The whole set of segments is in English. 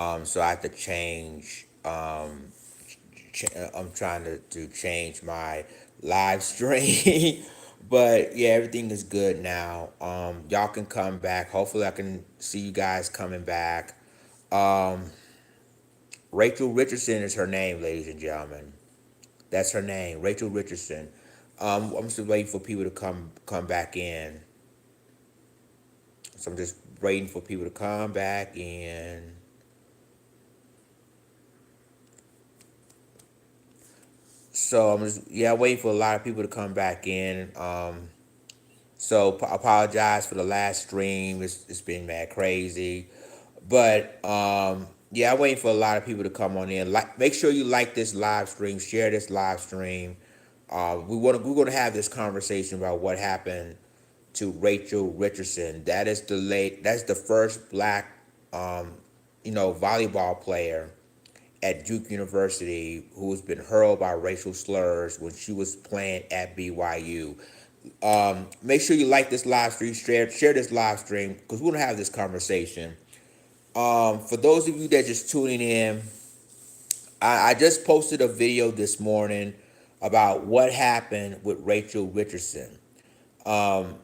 So I have to change. I'm trying to change my live stream. But yeah, everything is good now. Y'all can come back. Hopefully, I can see you guys coming back. Um, Rachel Richardson is her name, ladies and gentlemen. That's her name, Rachel Richardson. I'm still waiting for people to come back in. So I'm just waiting for people to come back in. So I'm just waiting for a lot of people to come back in. So apologize for the last stream. It's been mad crazy, but yeah, I'm waiting for a lot of people to come on in. Make sure you like this live stream, share this live stream. We're gonna have this conversation about what happened to Rachel Richardson. That's the first black um, volleyball player at Duke University who's been hurled by racial slurs when she was playing at BYU. Make sure you like this live stream, share this live stream because we're gonna have this conversation. For those of you that just tuning in, I just posted a video this morning about what happened with Rachel Richardson. Um,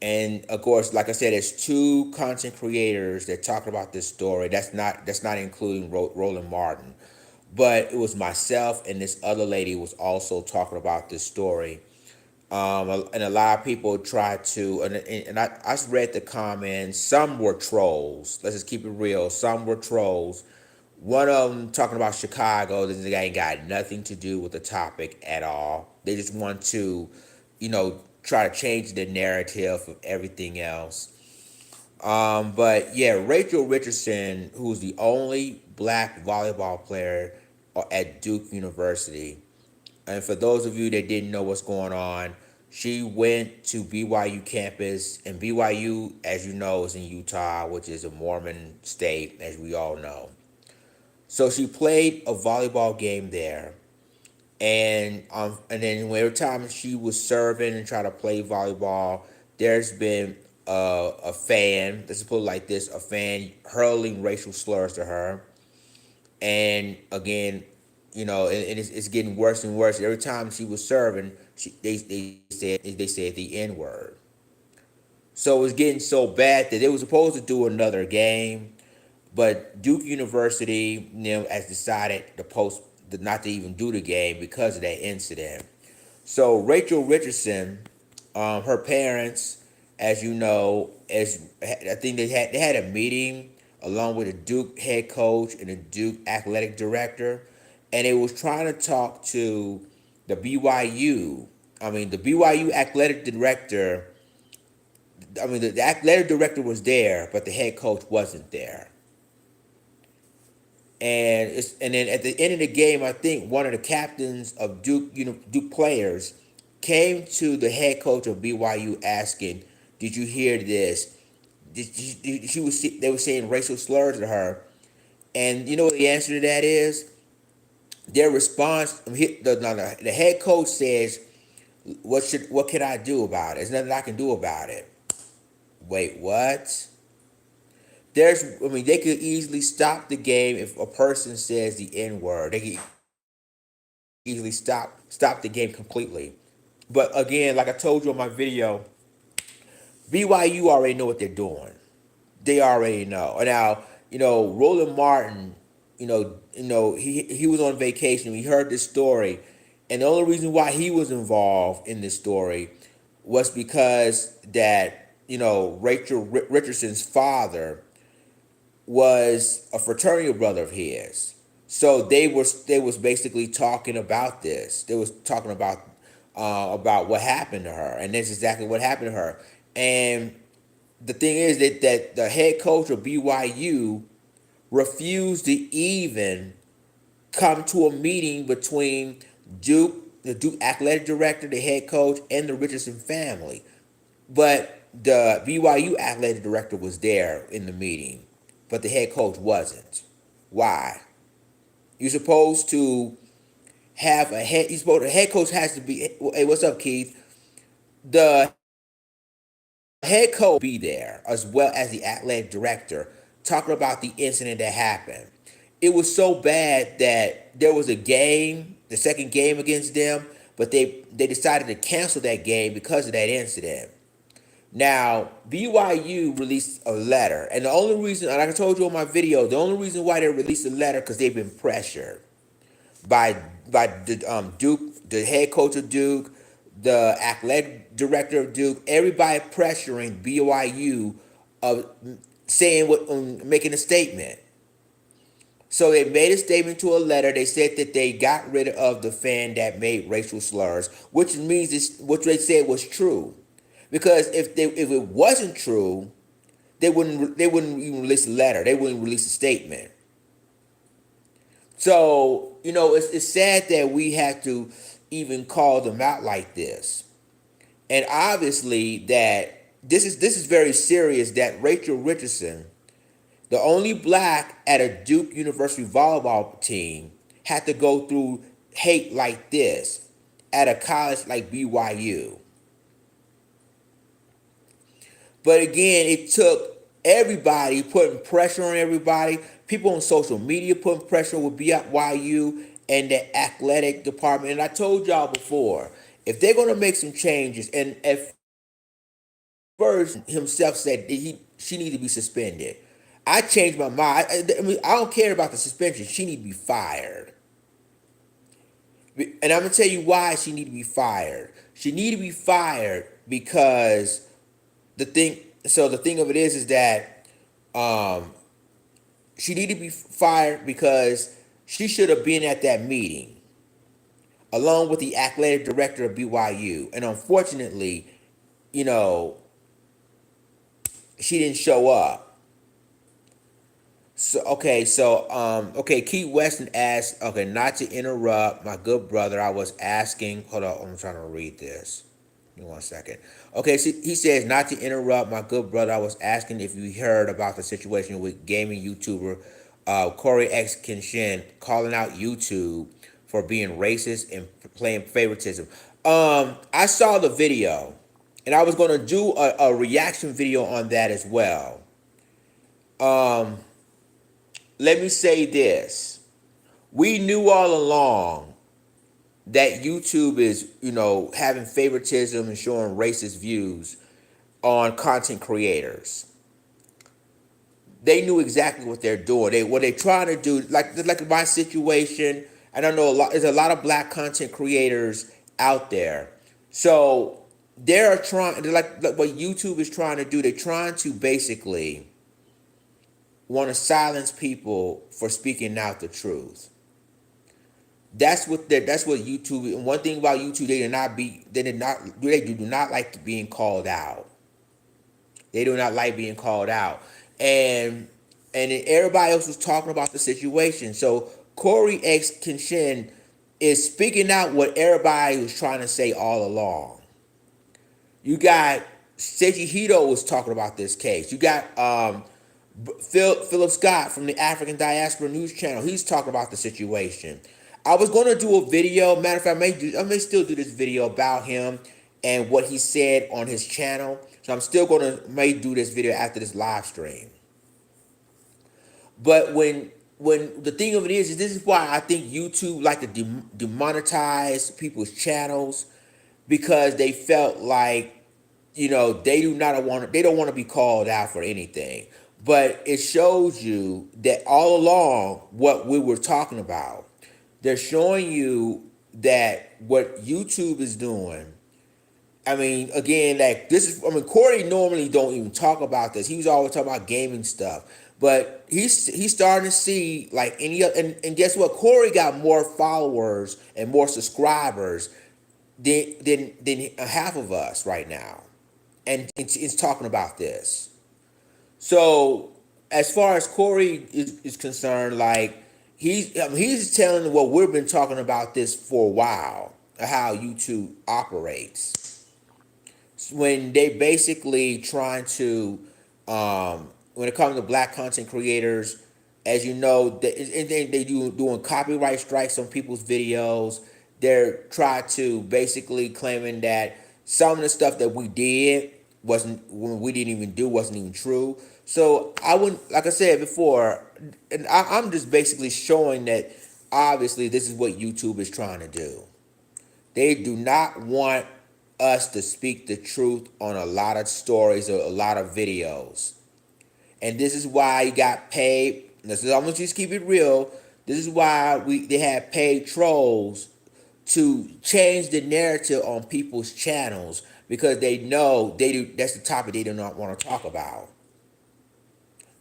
and of course, like I said, there's two content creators that talk about this story. That's not including Roland Martin, but it was myself and this other lady was also talking about this story. And a lot of people tried to, and I read the comments. Some were trolls. Let's just keep it real. Some were trolls. One of them talking about Chicago. This ain't got nothing to do with the topic at all. They just want to, try to change the narrative of everything else. But yeah, Rachel Richardson, who's the only black volleyball player at Duke University, and for those of you that didn't know what's going on, she went to BYU campus, and BYU, as you know, is in Utah, which is a Mormon state, as we all know. So she played a volleyball game there, and then every time she was serving and trying to play volleyball, there's been a fan. Let's put it like this: a fan hurling racial slurs to her, and again, and it's getting worse and worse. Every time she was serving, they said the N word. So it was getting so bad that they were supposed to do another game, but Duke University, has decided not to even do the game because of that incident. So Rachel Richardson, her parents, as you know, as I think they had a meeting along with the Duke head coach and the Duke athletic director, and they was trying to talk to the BYU. I mean, the BYU athletic director. I mean, the athletic director was there, but the head coach wasn't there. And then at the end of the game, I think one of the captains of Duke, Duke players, came to the head coach of BYU asking, "Did you hear this?" They were saying racial slurs to her, and you know what the answer to that is? Their response, the head coach says, "What can I do about it? There's nothing I can do about it." Wait, what? They could easily stop the game if a person says the N word. They could easily stop the game completely. But again, like I told you in my video, BYU already know what they're doing. They already know. Now, Roland Martin, he was on vacation. We heard this story, and the only reason why he was involved in this story was because that Rachel Richardson's father was a fraternity brother of his. So they was basically talking about this. They was talking about what happened to her, and that's exactly what happened to her. And the thing is that the head coach of BYU refused to even come to a meeting between the Duke athletic director, the head coach, and the Richardson family. But the BYU athletic director was there in the meeting, but the head coach wasn't. Why? You're supposed to have a head. The head coach has to be. Hey, what's up, Keith? The head coach be there as well as the athletic director talking about the incident that happened. It was so bad that there was a game, the second game against them, but they decided to cancel that game because of that incident. Now, BYU released a letter, and the only reason, like I told you in my video, the only reason why they released a letter because they've been pressured by the Duke, the head coach of Duke, the athletic director of Duke, everybody pressuring BYU of saying what, making a statement. So they made a statement to a letter. They said that they got rid of the fan that made racial slurs, which means what they said was true. Because if it wasn't true, they wouldn't even release a letter. They wouldn't release a statement. So it's sad that we have to even call them out like this, and obviously that this is very serious. That Rachel Richardson, the only black at a Duke University volleyball team, had to go through hate like this at a college like BYU. But again, it took everybody putting pressure on everybody. People on social media putting pressure with BYU and the athletic department. And I told y'all before, if they're going to make some changes, and at first himself said that she needs to be suspended. I changed my mind. I don't care about the suspension. She need to be fired. And I'm gonna tell you why she need to be fired. She need to be fired because the thing. So the thing of it is that um, she need to be fired because she should have been at that meeting along with the athletic director of BYU, and unfortunately, you know, she didn't show up. So Keith Weston asked, okay, not to interrupt, my good brother, I was asking, hold on, I'm trying to read this. Give me one second. Okay, so he says, not to interrupt, my good brother, I was asking if you heard about the situation with gaming YouTuber Corey X Kinshin calling out YouTube for being racist and playing favoritism. I saw the video, and I was going to do a reaction video on that as well. Um, Let me say this. We knew all along that YouTube is, having favoritism and showing racist views on content creators. They knew exactly what they're doing. What they're trying to do, like my situation, and I know there's a lot of black content creators out there. So they're like what YouTube is trying to do, they're trying to basically want to silence people for speaking out the truth. That's what YouTube. And one thing about YouTube, they do not like being called out. They do not like being called out, and then everybody else was talking about the situation. So Corey X Kinshin is speaking out what everybody was trying to say all along. You got Seiji Hito was talking about this case. You got Philip Scott from the African Diaspora News Channel. He's talking about the situation. I was going to do a video. Matter of fact, I may still do this video about him and what he said on his channel. So I'm still may do this video after this live stream. But when the thing of it is this is why I think YouTube like to demonetize people's channels, because they felt like they don't want to be called out for anything. But it shows you that all along what we were talking about. They're showing you that what YouTube is doing. I mean, again, Corey normally don't even talk about this. He was always talking about gaming stuff. But he's starting to see like any other, and guess what? Corey got more followers and more subscribers than half of us right now. And it's talking about this. So as far as Corey is concerned, like he's telling what we've been talking about this for a while, how YouTube operates. When they basically trying to, when it comes to black content creators, as you know, they doing copyright strikes on people's videos. They're trying to basically claiming that some of the stuff that we did wasn't when we didn't even do wasn't even true. So I wouldn't, like I said before, and I'm just basically showing that obviously this is what YouTube is trying to do. They do not want us to speak the truth on a lot of stories or a lot of videos. And this is why you got paid. This is, I'm gonna just keep it real. This is why they have paid trolls to change the narrative on people's channels because they know that's the topic they do not want to talk about.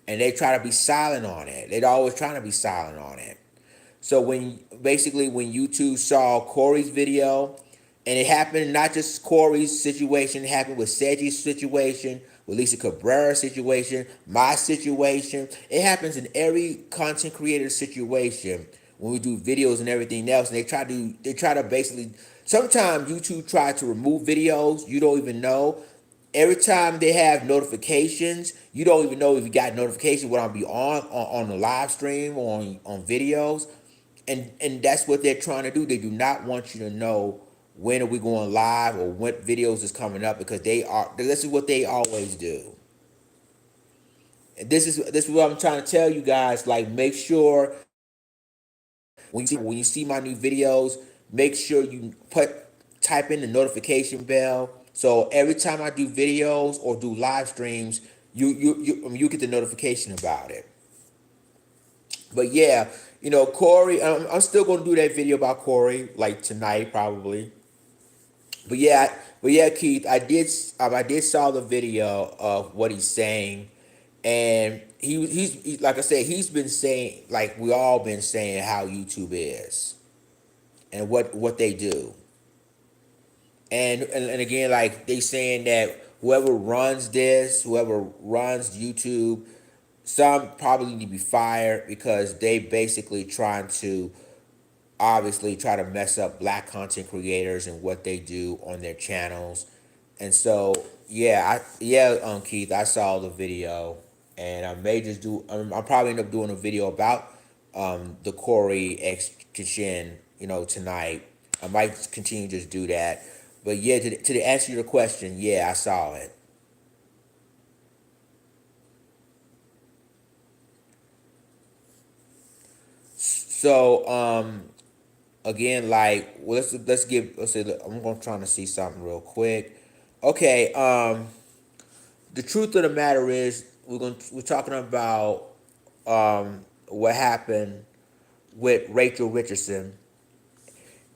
And they try to be silent on it. They're always trying to be silent on it. So when YouTube saw Corey's video, and it happened not just Corey's situation, it happened with Seji's situation, with Lisa Cabrera's situation, my situation. It happens in every content creator situation when we do videos and everything else. And they try to basically, sometimes YouTube try to remove videos you don't even know. Every time they have notifications, you don't even know if you got notifications when I'll be on the live stream or on videos. And that's what they're trying to do. They do not want you to know when are we going live or what videos is coming up because this is what they always do. And this is what I'm trying to tell you guys. Like, make sure when you see my new videos, make sure you type in the notification bell. So every time I do videos or do live streams, you get the notification about it. But yeah, Corey, I'm still gonna do that video about Corey like tonight probably. But yeah, Keith, I did saw the video of what he's saying, and he's like I said, he's been saying like we all been saying how YouTube is and what they do, and again like they saying that whoever runs YouTube, some probably need to be fired because they basically trying to obviously try to mess up black content creators and what they do on their channels. And so Keith, I saw the video, and I may just do. I'll probably end up doing a video about the Corey X Kishin, tonight. I might continue to just do that. But yeah, to answer your question, yeah, I saw it. So again, like, well, let's say I'm gonna try to see something real quick. Okay, the truth of the matter is we're talking about what happened with Rachel Richardson,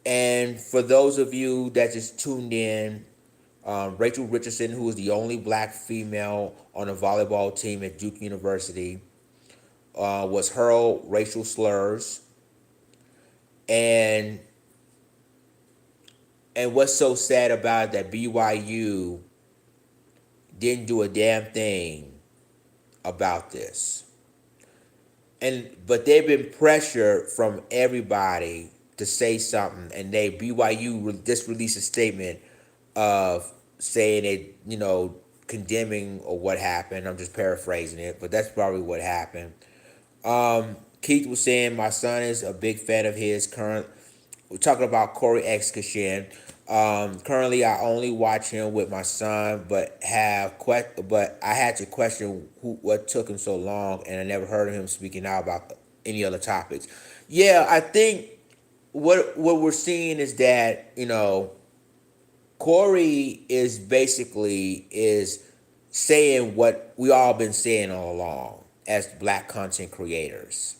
and for those of you that just tuned in, Rachel Richardson, who was the only black female on a volleyball team at Duke University, was hurled racial slurs, and what's so sad about it, that BYU didn't do a damn thing about this. But they've been pressured from everybody to say something, and BYU just released a statement of saying it, condemning or what happened. I'm just paraphrasing it, but that's probably what happened. Keith was saying my son is a big fan of his. We're talking about Corey X Kashin. Currently, I only watch him with my son, but I had to question what took him so long, and I never heard of him speaking out about any other topics. Yeah, I think what we're seeing is that Corey is saying what we all been saying all along as black content creators.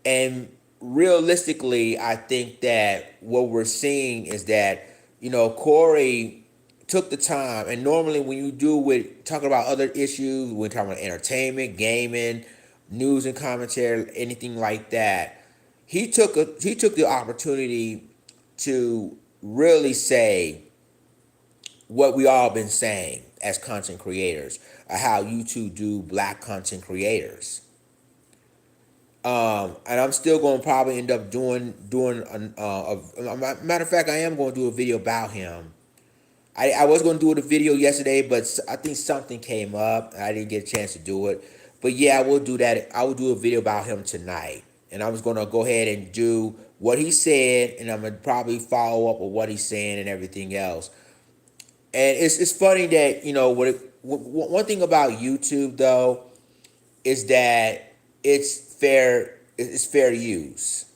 And realistically, I think that what we're seeing is that, Corey took the time, and normally when you do with talking about other issues, we're talking about entertainment, gaming, news and commentary, anything like that, he took the opportunity to really say what we all been saying as content creators, how you two do black content creators. And I'm still going to probably end up doing a matter of fact, I am going to do a video about him. I was going to do a video yesterday, but I think something came up and I didn't get a chance to do it. But yeah, I will do that. I will do a video about him tonight, and I was going to go ahead and do what he said, and I'm going to probably follow up with what he's saying and everything else. And it's funny that one thing about YouTube though is that it's fair use.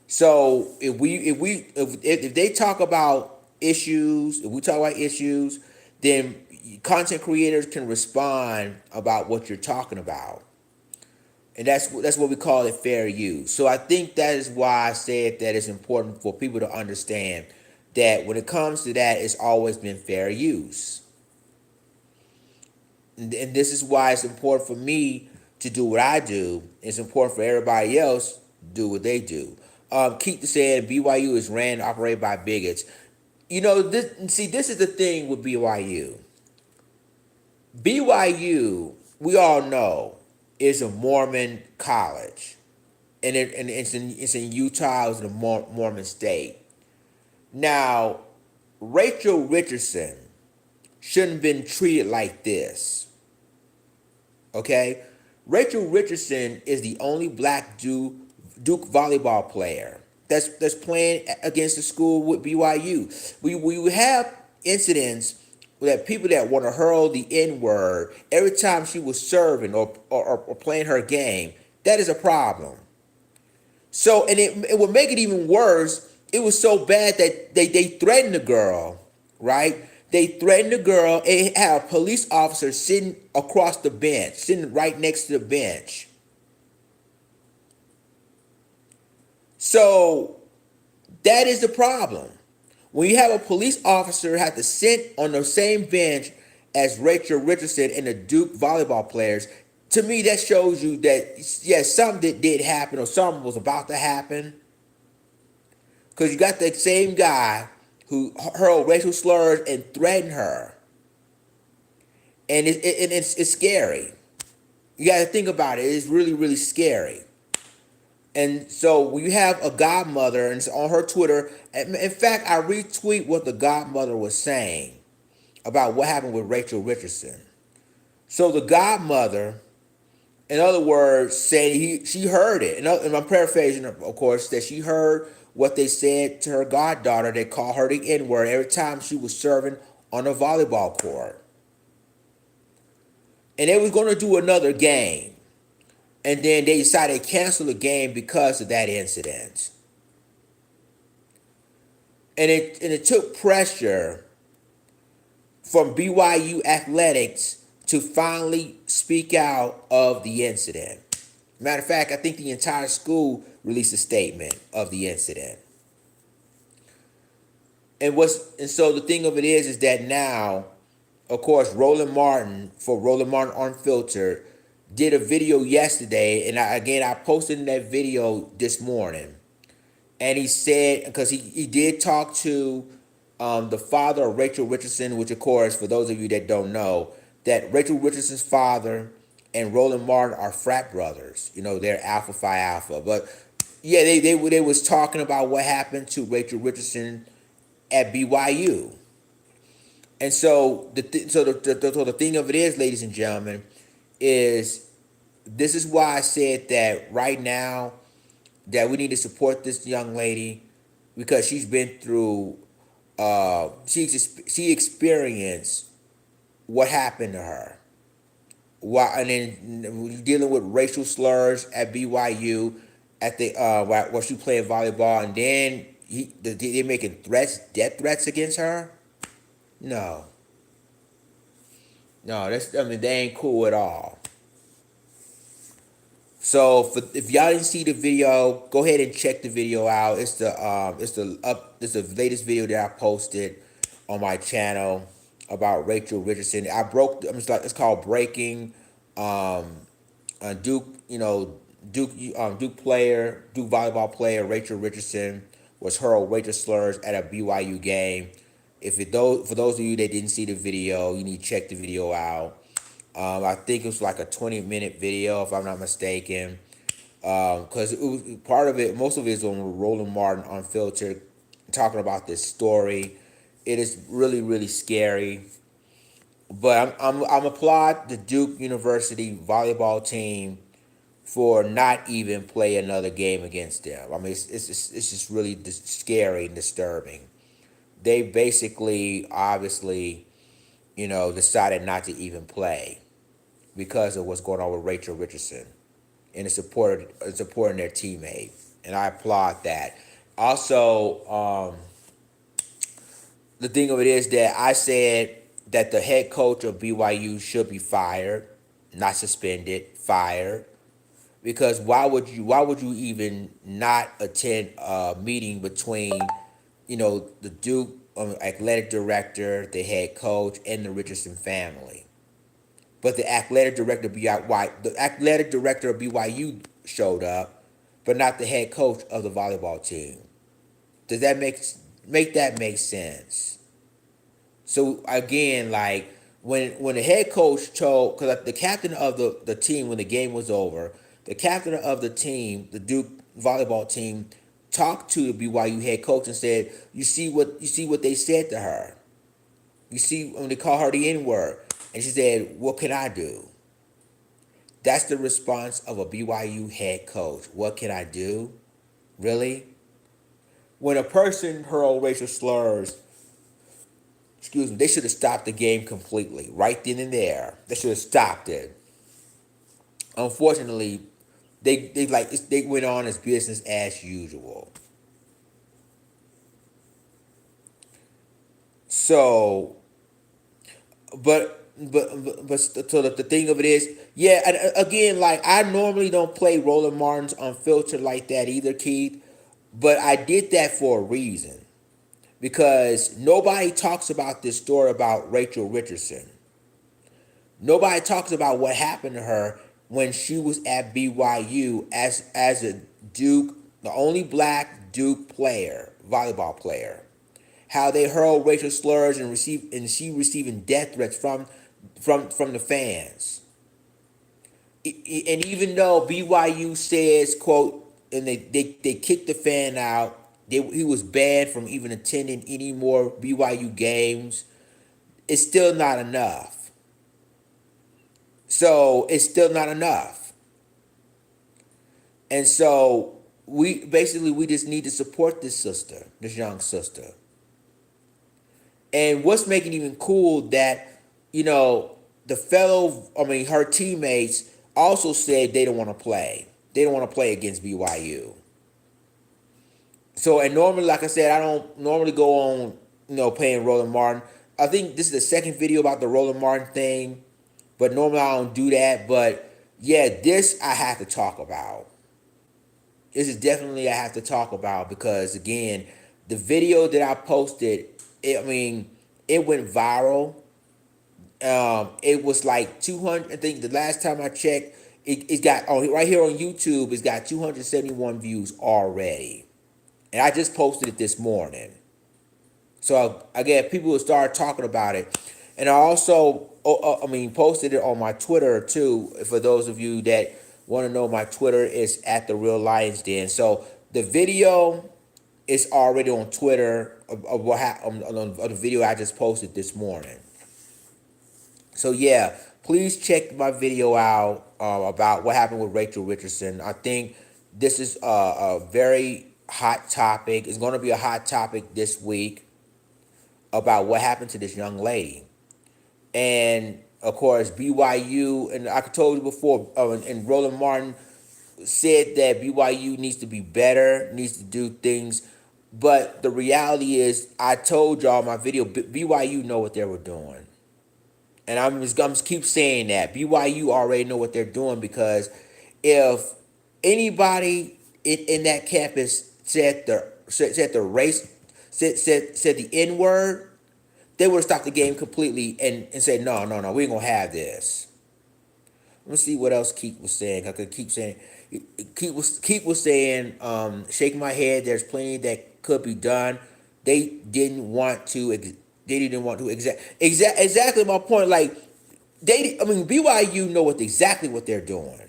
So if they talk about issues, if we talk about issues, then content creators can respond about what you're talking about, and that's what we call it, fair use. So I think that is why I said that it's important for people to understand that when it comes to that, it's always been fair use, and this is why it's important for me to do what I do. It's important for everybody else to do what they do. Keep saying BYU is ran and operated by bigots. This is the thing with BYU. BYU, we all know, is a Mormon college, and it's in Utah, it's in a Mormon state. Now, Rachel Richardson shouldn't have been treated like this. Okay, Rachel Richardson is the only black Duke volleyball player that's playing against the school with BYU. We have incidents that people that want to hurl the N word every time she was serving or playing her game. That is a problem. So, and it would make it even worse. It was so bad that they threatened the girl, right? They threatened the girl and had a police officer sitting across the bench, sitting right next to the bench. So that is the problem. When you have a police officer have to sit on the same bench as Rachel Richardson and the Duke volleyball players, to me that shows you that yes, something did happen or something was about to happen. Because you got the same guy who hurled racial slurs and threatened her, and it's scary. You got to think about it. It's really really scary. And so when you have a godmother, and it's on her Twitter, in fact, I retweet what the godmother was saying about what happened with Rachel Richardson. So the godmother, in other words, said she heard it. And I'm paraphrasing, of course, that she heard what they said to her goddaughter. They called her the N-word every time she was serving on a volleyball court. And they was going to do another game. And then they decided to cancel the game because of that incident. And it took pressure from BYU athletics to finally speak out of the incident. Matter of fact, I think the entire school released a statement of the incident. And so the thing of it is that now, of course, Roland Martin for Roland Martin Unfiltered did a video yesterday, and I posted that video this morning, and he said, because he did talk to the father of Rachel Richardson, which of course, for those of you that don't know, that Rachel Richardson's father and Roland Martin are frat brothers. They're Alpha Phi Alpha. But yeah, they was talking about what happened to Rachel Richardson at BYU. And so the thing of it is, ladies and gentlemen, is this is why I said that right now that we need to support this young lady, because she's been through she experienced what happened to her. Why, and then dealing with racial slurs at BYU at the while she playing volleyball, and then they're making death threats against her. No, they ain't cool at all. So if y'all didn't see the video, go ahead and check the video out. It's the latest video that I posted on my channel about Rachel Richardson. It's called Breaking. Duke volleyball player Rachel Richardson was hurled racial slurs at a BYU game. For those of you that didn't see the video, you need to check the video out. I think it was like a 20-minute video, if I'm not mistaken. Because most of it is on Roland Martin Unfiltered, talking about this story. It is really, really scary. But I'm applaud the Duke University volleyball team for not even playing another game against them. I mean, it's just really scary and disturbing. they basically, obviously, decided not to even play because of what's going on with Rachel Richardson and supporting their teammate, and I applaud that. Also, the thing of it is that I said that the head coach of BYU should be fired, not suspended, fired. Because why would you even not attend a meeting between, the Duke athletic director, the head coach, and the Richardson family? But the athletic director of BYU showed up, but not the head coach of the volleyball team. Does that make sense? So again, like when the head coach told, because the captain of the team when the game was over, the captain of the team, the Duke volleyball team, talked to the BYU head coach and said, "You see what they said to her. You see when they call her the N word." And she said, "What can I do?" That's the response of a BYU head coach. What can I do? Really? When a person hurled racial slurs, excuse me, they should have stopped the game completely right then and there. They should have stopped it. Unfortunately, they went on as business as usual. So, but so the thing of it is, yeah. And again, like I normally don't play Roland Martins unfiltered like that either, Keith. But I did that for a reason because nobody talks about this story about Rachel Richardson. Nobody talks about what happened to her when she was at BYU as a Duke, the only black Duke player, volleyball player. How they hurled racial slurs and she receiving death threats from the fans. And even though BYU says, quote, and they kicked the fan out, he was banned from even attending any more BYU games, it's still not enough. So it's still not enough. And so we just need to support this sister, this young sister. And what's making it even cool that, her teammates also said they don't want to play. They don't want to play against BYU. So, and normally, like I said, I don't normally go on, playing Roland Martin. I think this is the second video about the Roland Martin thing, but normally I don't do that. But yeah, this I have to talk about. This is definitely I have to talk about because again, the video that I posted, it went viral. It was like 200. I think the last time I checked, it got right here on YouTube. It's got 271 views already, and I just posted it this morning. So again, people will start talking about it, and I also, posted it on my Twitter too. For those of you that want to know, my Twitter is at the Real Lions Den. So the video is already on Twitter of what on the video I just posted this morning. So yeah, please check my video out about what happened with Rachel Richardson. I think this is a very hot topic. It's going to be a hot topic this week about what happened to this young lady. And of course, BYU, and I told you before, and Roland Martin said that BYU needs to be better, needs to do things. But the reality is, I told y'all in my video, BYU know what they were doing. And I'm just keep saying that. BYU already know what they're doing because if anybody in that campus said the race, said the N word, they would have stopped the game completely and said, no, we ain't gonna have this. Let me see what else Keith was saying. I could keep saying, Keith was saying, shaking my head. There's plenty that could be done. They didn't want to. They didn't want to exactly my point. Like BYU know exactly what they're doing.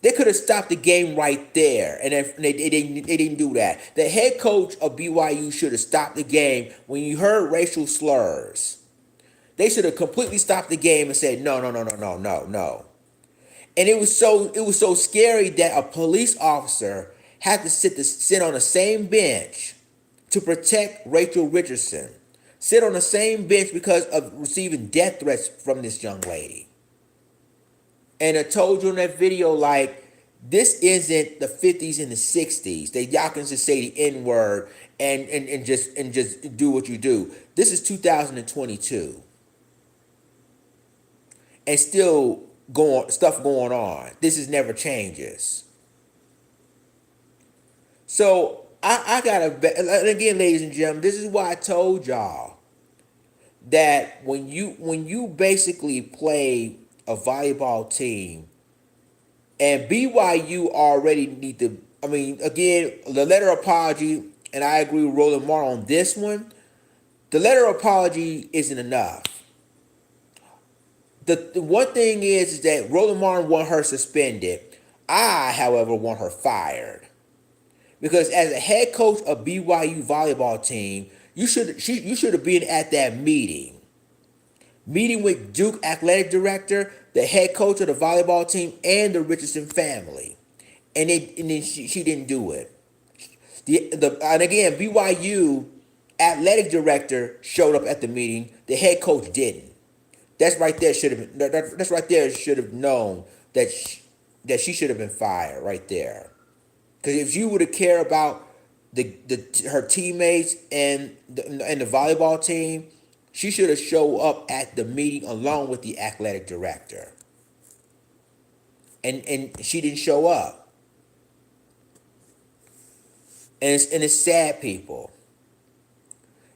They could have stopped the game right there, and they didn't do that. The head coach of BYU should have stopped the game when you heard racial slurs. They should have completely stopped the game and said no. And it was so scary that a police officer had to sit on the same bench to protect Rachel Richardson, sit on the same bench because of receiving death threats from this young lady. And I told you in that video, like, this isn't the 50s and the 60s. That y'all can just say the N word and just do what you do. This is 2022. And still stuff going on. This is never changes. So I gotta, and again, ladies and gentlemen, this is why I told y'all that when you basically play a volleyball team, and BYU already need to, I mean, again, the letter of apology, and I agree with Roland Marr on this one. The letter of apology isn't enough. The one thing is that Roland Martin want her suspended. I, however, want her fired. Because as a head coach of BYU volleyball team, you should have been at that meeting with Duke athletic director, the head coach of the volleyball team, and the Richardson family, and then she didn't do it. And again, BYU athletic director showed up at the meeting. The head coach didn't. That's right there should have been. That's right there should have known that she should have been fired right there. Because if you would have cared about her teammates and the volleyball team, she should have showed up at the meeting along with the athletic director. And she didn't show up. And it's sad, people.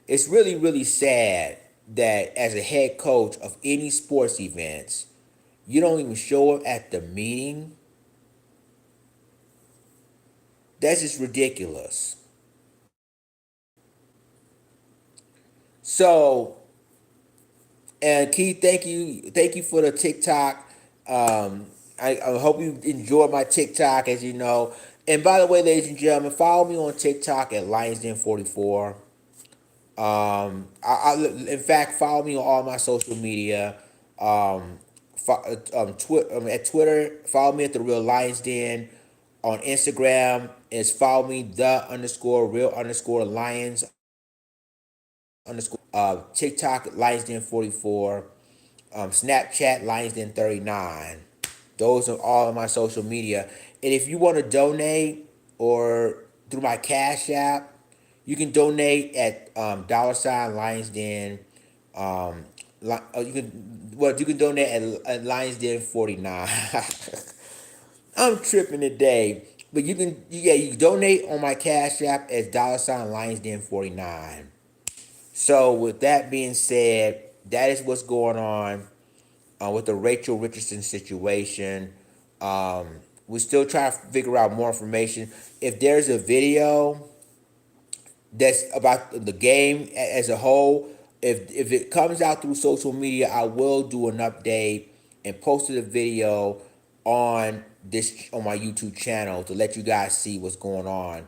It's really, really sad that as a head coach of any sports events, you don't even show up at the meeting. That's just ridiculous. So, and Keith, thank you for the TikTok. I hope you enjoy my TikTok, as you know. And by the way, ladies and gentlemen, follow me on TikTok at LionsDen44. In fact, follow me on all my social media. At Twitter, follow me at the Real Lions Den. On Instagram, is follow me the underscore real underscore lions underscore TikTok Lions Den 44. Snapchat Lions Den 39. Those are all of my social media. And if you want to donate or through my Cash App, you can donate at $ Lions Den. You can donate at Lions Den 49. I'm tripping today, but you can donate on my Cash App as $ Lions Den 49. So with that being said, that is what's going on with the Rachel Richardson situation. We still trying to figure out more information. If there's a video that's about the game as a whole, if it comes out through social media, I will do an update and post a video on my YouTube channel to let you guys see what's going on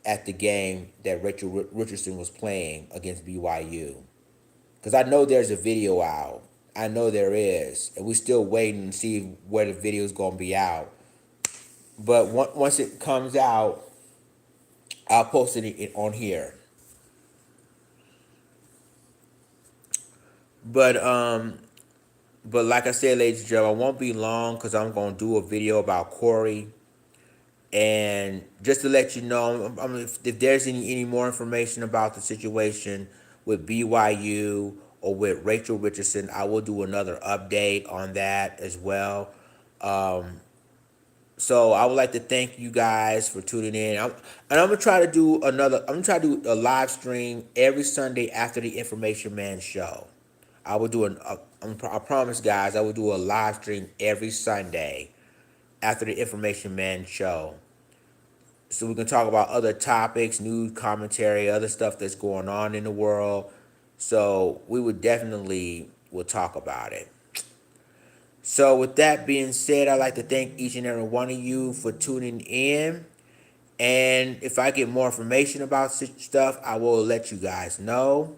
at the game that Rachel Richardson was playing against BYU. Because I know there's a video out. I know there is. And we're still waiting to see where the video is going to be out. But once it comes out, I'll post it on here. But like I said, ladies and gentlemen, I won't be long because I'm going to do a video about Corey. And just to let you know, if there's any more information about the situation with BYU or with Rachel Richardson, I will do another update on that as well. So I would like to thank you guys for tuning in. I'm gonna try to do a live stream every Sunday after the Information Man show. I promise, guys, I will do a live stream every Sunday after the Information Man show. So we can talk about other topics, news, commentary, other stuff that's going on in the world. So we would definitely will talk about it. So with that being said, I'd like to thank each and every one of you for tuning in. And if I get more information about stuff, I will let you guys know.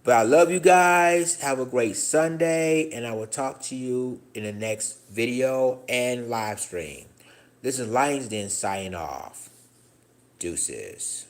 But I love you guys. Have a great Sunday. And I will talk to you in the next video and live stream. This is Lions Den signing off. Deuces.